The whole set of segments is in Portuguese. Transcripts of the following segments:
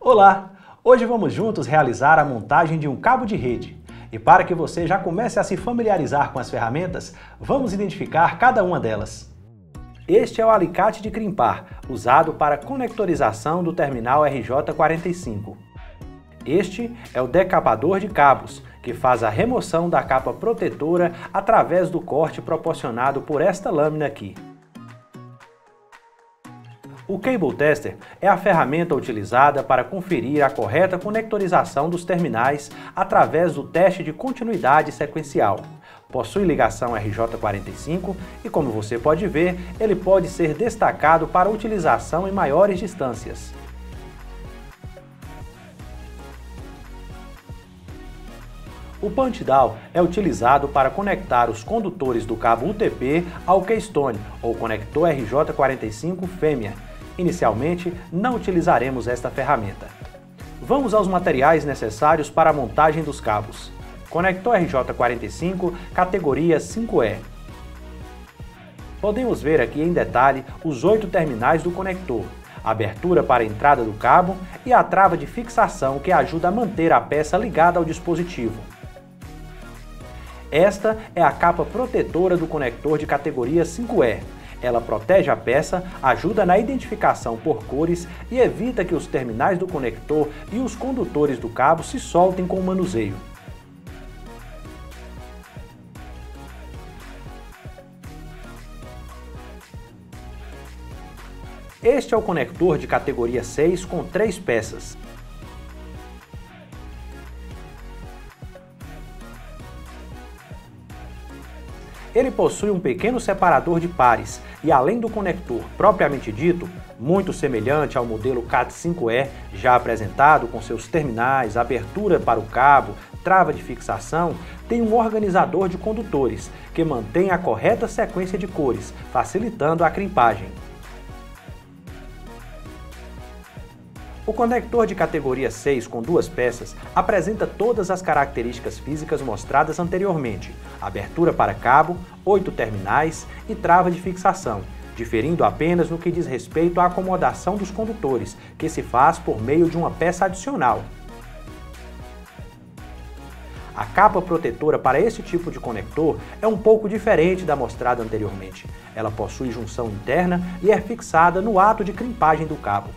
Olá! Hoje vamos juntos realizar a montagem de um cabo de rede. E para que você já comece a se familiarizar com as ferramentas, vamos identificar cada uma delas. Este é o alicate de crimpar, usado para conectorização do terminal RJ45. Este é o decapador de cabos, que faz a remoção da capa protetora através do corte proporcionado por esta lâmina aqui. O Cable Tester é a ferramenta utilizada para conferir a correta conectorização dos terminais através do teste de continuidade sequencial. Possui ligação RJ45 e, como você pode ver, ele pode ser destacado para utilização em maiores distâncias. O punch down é utilizado para conectar os condutores do cabo UTP ao keystone ou conector RJ45 fêmea. Inicialmente, não utilizaremos esta ferramenta. Vamos aos materiais necessários para a montagem dos cabos. Conector RJ45 categoria 5E. Podemos ver aqui em detalhe os 8 terminais do conector, a abertura para a entrada do cabo e a trava de fixação que ajuda a manter a peça ligada ao dispositivo. Esta é a capa protetora do conector de categoria 5E. Ela protege a peça, ajuda na identificação por cores e evita que os terminais do conector e os condutores do cabo se soltem com o manuseio. Este é o conector de categoria 6 com 3 peças. Ele possui um pequeno separador de pares e, além do conector propriamente dito, muito semelhante ao modelo CAT5E já apresentado com seus terminais, abertura para o cabo, trava de fixação, tem um organizador de condutores que mantém a correta sequência de cores, facilitando a crimpagem. O conector de categoria 6 com 2 peças apresenta todas as características físicas mostradas anteriormente, abertura para cabo, 8 terminais e trava de fixação, diferindo apenas no que diz respeito à acomodação dos condutores, que se faz por meio de uma peça adicional. A capa protetora para esse tipo de conector é um pouco diferente da mostrada anteriormente. Ela possui junção interna e é fixada no ato de crimpagem do cabo.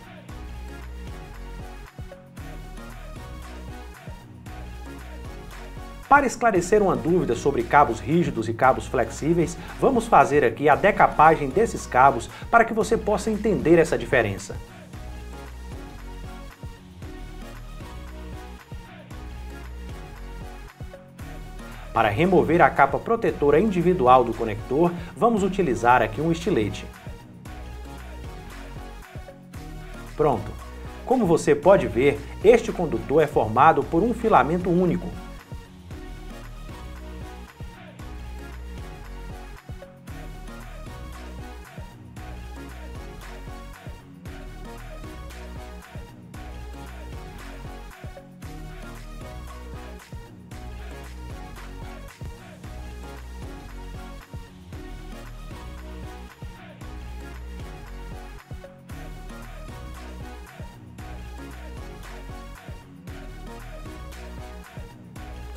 Para esclarecer uma dúvida sobre cabos rígidos e cabos flexíveis, vamos fazer aqui a decapagem desses cabos para que você possa entender essa diferença. Para remover a capa protetora individual do conector, vamos utilizar aqui um estilete. Pronto! Como você pode ver, este condutor é formado por um filamento único.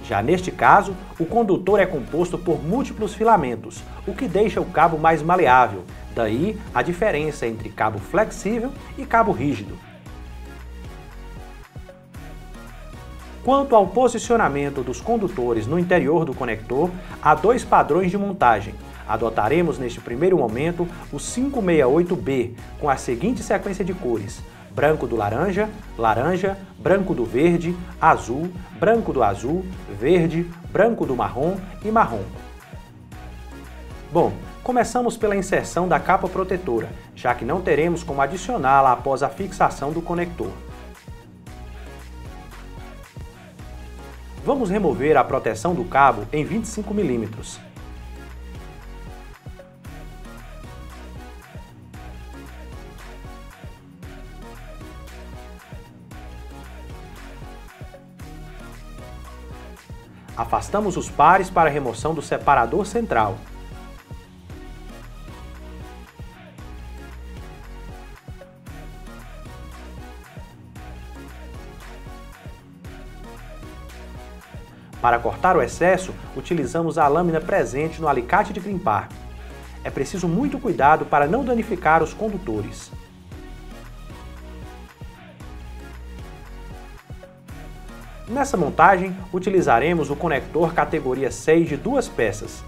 Já neste caso, o condutor é composto por múltiplos filamentos, o que deixa o cabo mais maleável, daí a diferença entre cabo flexível e cabo rígido. Quanto ao posicionamento dos condutores no interior do conector, há 2 padrões de montagem. Adotaremos neste primeiro momento o 568B, com a seguinte sequência de cores: branco do laranja, laranja, branco do verde, azul, branco do azul, verde, branco do marrom e marrom. Bom, começamos pela inserção da capa protetora, já que não teremos como adicioná-la após a fixação do conector. Vamos remover a proteção do cabo em 25 mm. Afastamos os pares para a remoção do separador central. Para cortar o excesso, utilizamos a lâmina presente no alicate de crimpar. É preciso muito cuidado para não danificar os condutores. Nessa montagem, utilizaremos o conector categoria 6 de 2 peças.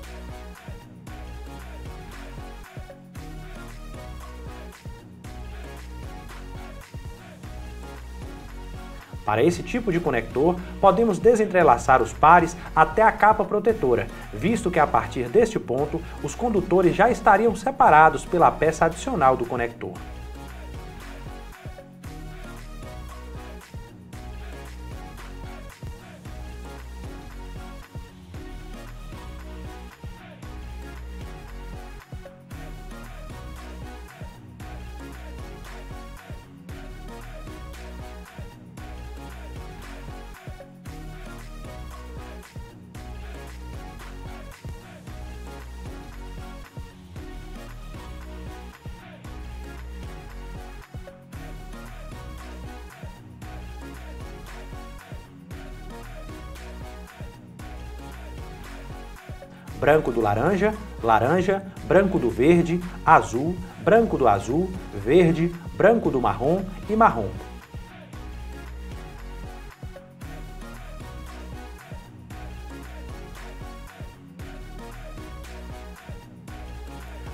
Para esse tipo de conector, podemos desentrelaçar os pares até a capa protetora, visto que a partir deste ponto, os condutores já estariam separados pela peça adicional do conector. Branco do laranja, laranja, branco do verde, azul, branco do azul, verde, branco do marrom e marrom.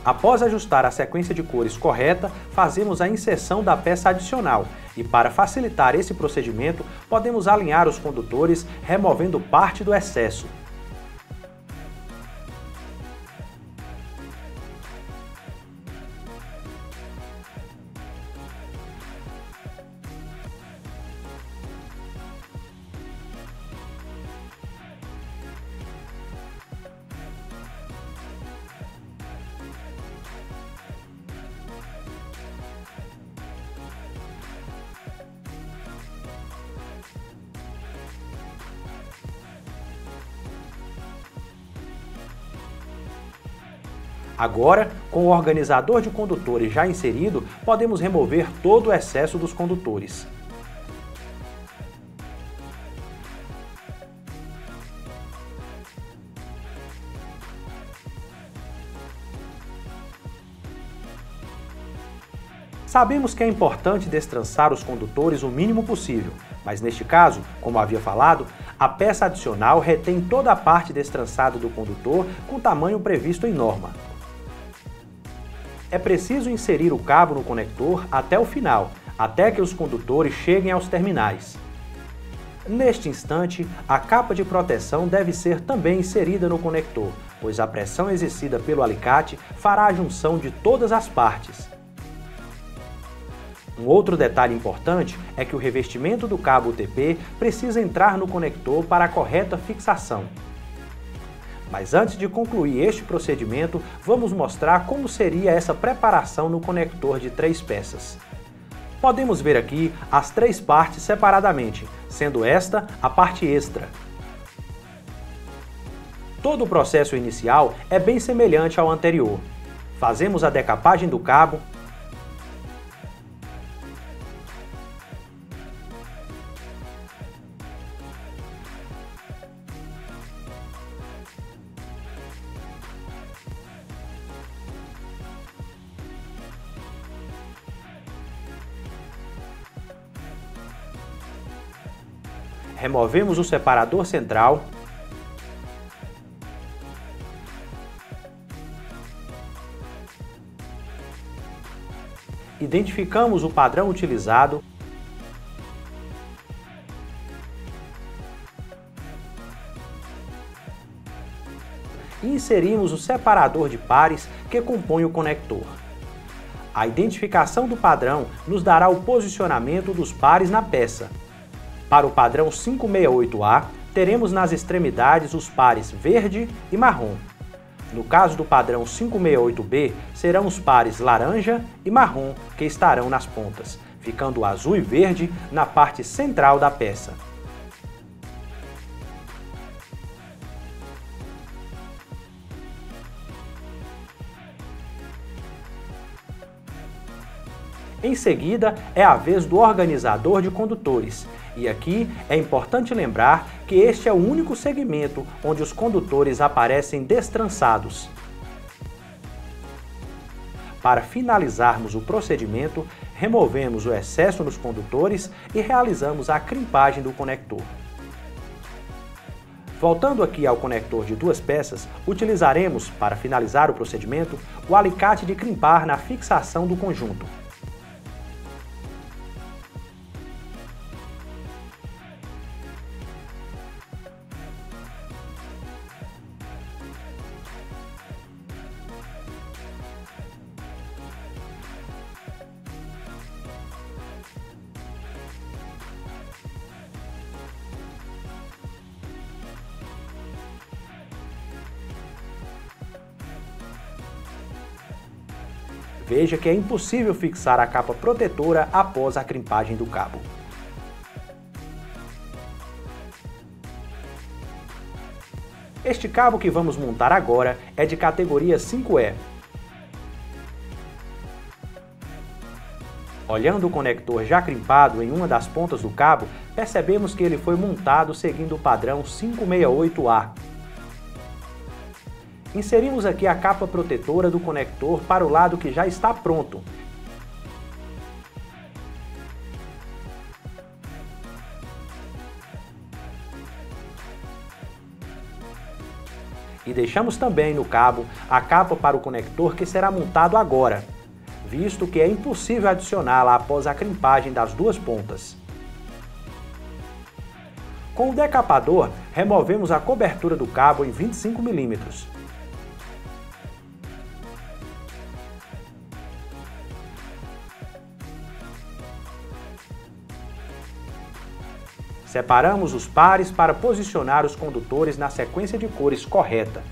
Após ajustar a sequência de cores correta, fazemos a inserção da peça adicional e, para facilitar esse procedimento, podemos alinhar os condutores removendo parte do excesso. Agora, com o organizador de condutores já inserido, podemos remover todo o excesso dos condutores. Sabemos que é importante destrançar os condutores o mínimo possível, mas neste caso, como havia falado, a peça adicional retém toda a parte destrançada do condutor com o tamanho previsto em norma. É preciso inserir o cabo no conector até o final, até que os condutores cheguem aos terminais. Neste instante, a capa de proteção deve ser também inserida no conector, pois a pressão exercida pelo alicate fará a junção de todas as partes. Um outro detalhe importante é que o revestimento do cabo UTP precisa entrar no conector para a correta fixação. Mas antes de concluir este procedimento, vamos mostrar como seria essa preparação no conector de 3 peças. Podemos ver aqui as 3 partes separadamente, sendo esta a parte extra. Todo o processo inicial é bem semelhante ao anterior. Fazemos a decapagem do cabo, removemos o separador central, identificamos o padrão utilizado, e inserimos o separador de pares que compõe o conector. A identificação do padrão nos dará o posicionamento dos pares na peça. Para o padrão 568A, teremos nas extremidades os pares verde e marrom. No caso do padrão 568B, serão os pares laranja e marrom que estarão nas pontas, ficando o azul e verde na parte central da peça. Em seguida, é a vez do organizador de condutores. E aqui é importante lembrar que este é o único segmento onde os condutores aparecem destrançados. Para finalizarmos o procedimento, removemos o excesso nos condutores e realizamos a crimpagem do conector. Voltando aqui ao conector de 2 peças, utilizaremos, para finalizar o procedimento, o alicate de crimpar na fixação do conjunto. Veja que é impossível fixar a capa protetora após a crimpagem do cabo. Este cabo que vamos montar agora é de categoria 5E. Olhando o conector já crimpado em uma das pontas do cabo, percebemos que ele foi montado seguindo o padrão 568A. Inserimos aqui a capa protetora do conector para o lado que já está pronto. E deixamos também no cabo a capa para o conector que será montado agora, visto que é impossível adicioná-la após a crimpagem das 2 pontas. Com o decapador, removemos a cobertura do cabo em 25 mm. Separamos os pares para posicionar os condutores na sequência de cores correta.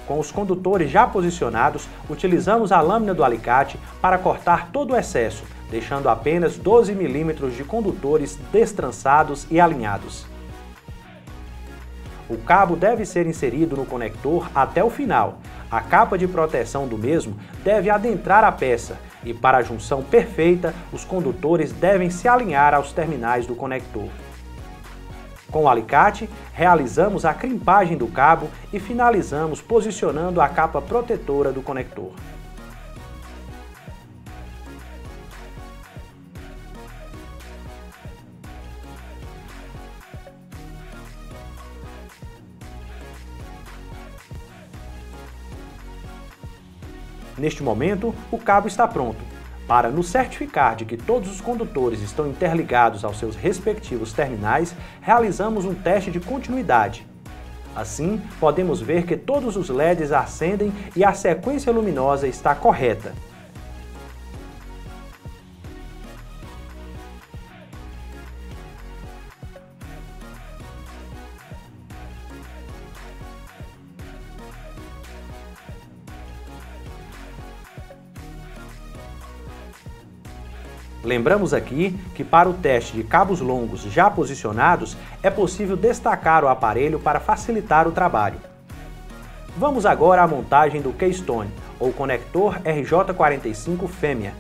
Com os condutores já posicionados, utilizamos a lâmina do alicate para cortar todo o excesso, deixando apenas 12 mm de condutores destrançados e alinhados. O cabo deve ser inserido no conector até o final. A capa de proteção do mesmo deve adentrar a peça e, para a junção perfeita, os condutores devem se alinhar aos terminais do conector. Com o alicate, realizamos a crimpagem do cabo e finalizamos posicionando a capa protetora do conector. Neste momento, o cabo está pronto. Para nos certificar de que todos os condutores estão interligados aos seus respectivos terminais, realizamos um teste de continuidade. Assim, podemos ver que todos os LEDs acendem e a sequência luminosa está correta. Lembramos aqui que para o teste de cabos longos já posicionados, é possível destacar o aparelho para facilitar o trabalho. Vamos agora à montagem do Keystone, ou conector RJ45 fêmea.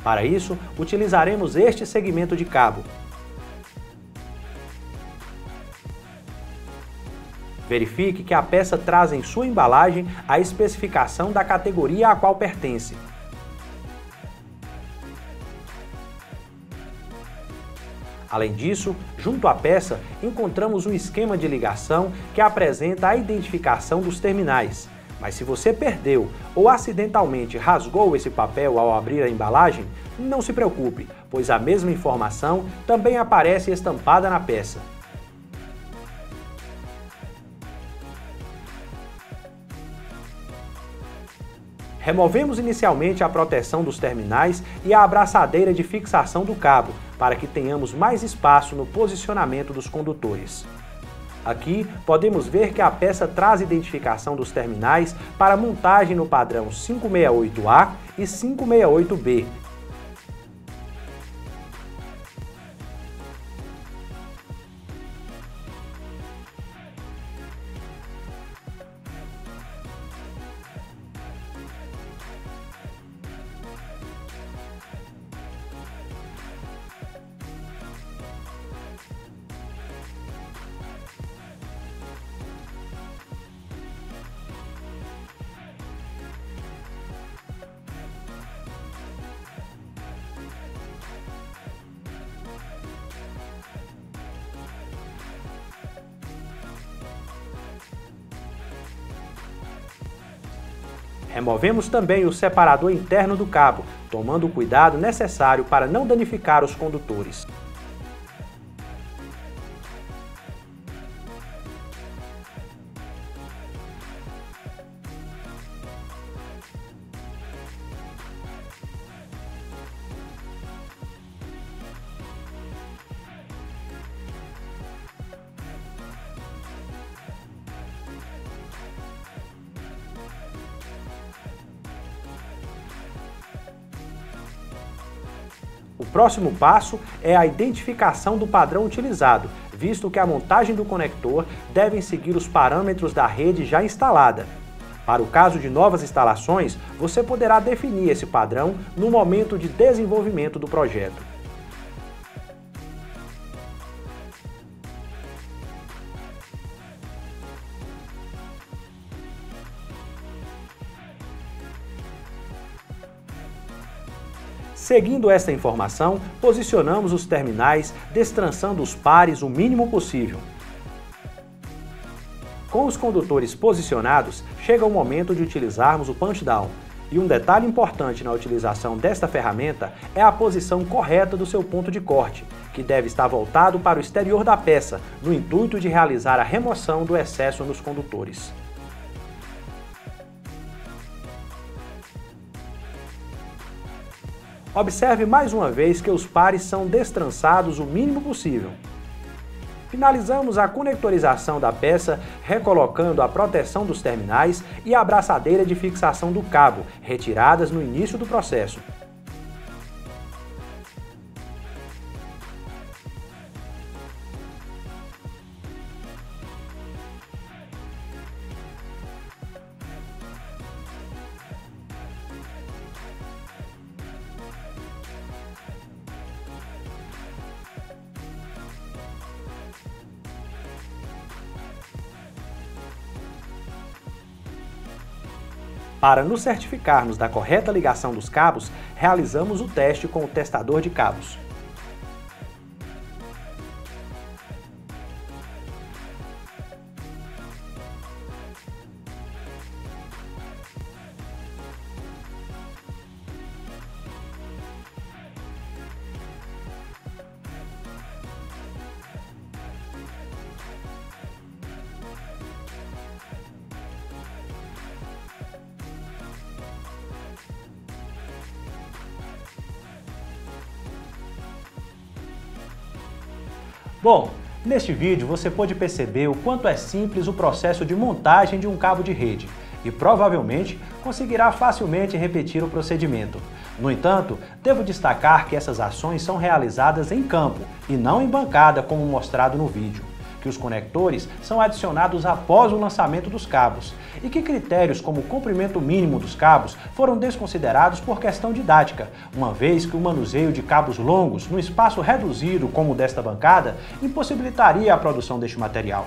Para isso, utilizaremos este segmento de cabo. Verifique que a peça traz em sua embalagem a especificação da categoria a qual pertence. Além disso, junto à peça, encontramos um esquema de ligação que apresenta a identificação dos terminais. Mas se você perdeu ou acidentalmente rasgou esse papel ao abrir a embalagem, não se preocupe, pois a mesma informação também aparece estampada na peça. Removemos inicialmente a proteção dos terminais e a abraçadeira de fixação do cabo, para que tenhamos mais espaço no posicionamento dos condutores. Aqui podemos ver que a peça traz identificação dos terminais para montagem no padrão 568A e 568B. Removemos também o separador interno do cabo, tomando o cuidado necessário para não danificar os condutores. O próximo passo é a identificação do padrão utilizado, visto que a montagem do conector deve seguir os parâmetros da rede já instalada. Para o caso de novas instalações, você poderá definir esse padrão no momento de desenvolvimento do projeto. Seguindo esta informação, posicionamos os terminais, destrançando os pares o mínimo possível. Com os condutores posicionados, chega o momento de utilizarmos o punch-down. E um detalhe importante na utilização desta ferramenta é a posição correta do seu ponto de corte, que deve estar voltado para o exterior da peça, no intuito de realizar a remoção do excesso nos condutores. Observe mais uma vez que os pares são destrançados o mínimo possível. Finalizamos a conectorização da peça, recolocando a proteção dos terminais e a abraçadeira de fixação do cabo, retiradas no início do processo. Para nos certificarmos da correta ligação dos cabos, realizamos o teste com o testador de cabos. Bom, neste vídeo você pôde perceber o quanto é simples o processo de montagem de um cabo de rede e provavelmente conseguirá facilmente repetir o procedimento. No entanto, devo destacar que essas ações são realizadas em campo e não em bancada como mostrado no vídeo, que os conectores são adicionados após o lançamento dos cabos e que critérios como o comprimento mínimo dos cabos foram desconsiderados por questão didática, uma vez que o manuseio de cabos longos no espaço reduzido como o desta bancada impossibilitaria a produção deste material.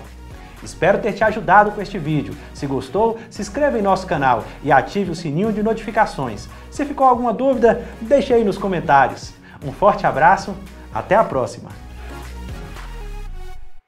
Espero ter te ajudado com este vídeo. Se gostou, se inscreva em nosso canal e ative o sininho de notificações. Se ficou alguma dúvida, deixe aí nos comentários. Um forte abraço, até a próxima!